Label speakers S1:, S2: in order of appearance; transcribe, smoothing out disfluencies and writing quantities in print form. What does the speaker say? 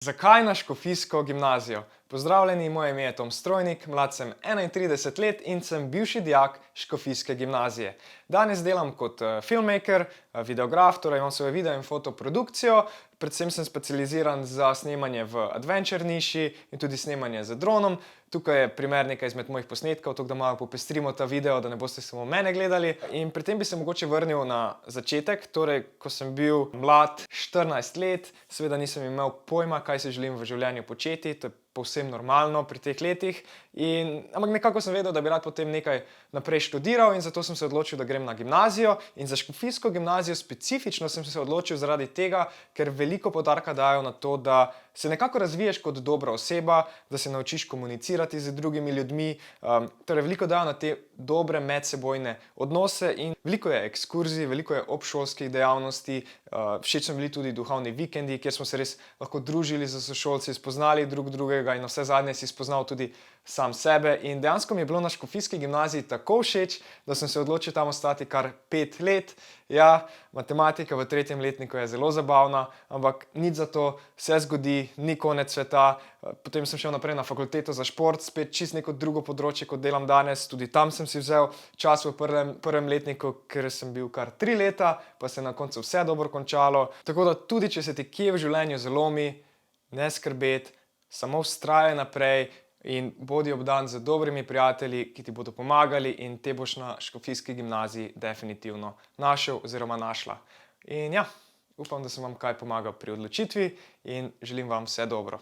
S1: Zakaj na škofijsko gimnazijo? Pozdravljeni, moje ime je Tom Strojnik, mlad sem 31 let in sem bivši dijak škofijske gimnazije. Danes delam kot filmmaker, videograf, torej imam svojo video in fotoprodukcijo. Predvsem sem specializiran za snemanje v adventure niši in tudi snemanje z dronom. Tukaj je primer nekaj izmed mojih posnetkov, tako da malo popestrimo ta video, da ne boste samo mene gledali. In pri tem bi se mogoče vrnil na začetek, torej ko sem bil mlad, 14 let, seveda nisem imel pojma, kaj se želim v življenju početi, to je povsem normalno pri teh letih. Ampak nekako sem vedel, da bi rad potem nekaj naprej študiral in zato sem se odločil, da grem na gimnazijo. In za škofijsko gimnazijo specifično sem se odločil zaradi tega, ker veliko poudarka dajo na to, da se nekako razviješ kot dobra oseba, da se naučiš komunicirati z drugimi ljudmi, torej veliko dajo na te dobre medsebojne odnose in veliko je ekskurzij, veliko je obšolskih dejavnosti, všeč so bili tudi duhovni vikendi, kjer smo se res lahko družili z sošolci, spoznali drug drugega in vsezadnje si spoznal tudi sam sebe. In dejansko mi je bilo na škofijski gimnaziji tako všeč, da sem se odločil tam ostati kar 5 let. Ja, matematika v 3. letniku je zelo zabavna, ampak nič za to, se zgodi, ni konec sveta. Potem sem šel naprej na fakulteto za šport, spet čisto neko drugo področje, kot delam danes. Tudi tam sem si vzel čas v prvem letniku, ker sem bil kar 3 leta, pa se je na koncu vse dobro končalo. Tako da tudi, če se ti kje v življenju zalomi, ne skrbeti, samo vztrajaj naprej in bodi obdan z dobrimi prijatelji, ki ti bodo pomagali, in te boš na škofijski gimnaziji definitivno našel oziroma našla. In ja, upam, da sem vam kaj pomagal pri odločitvi in želim vam vse dobro.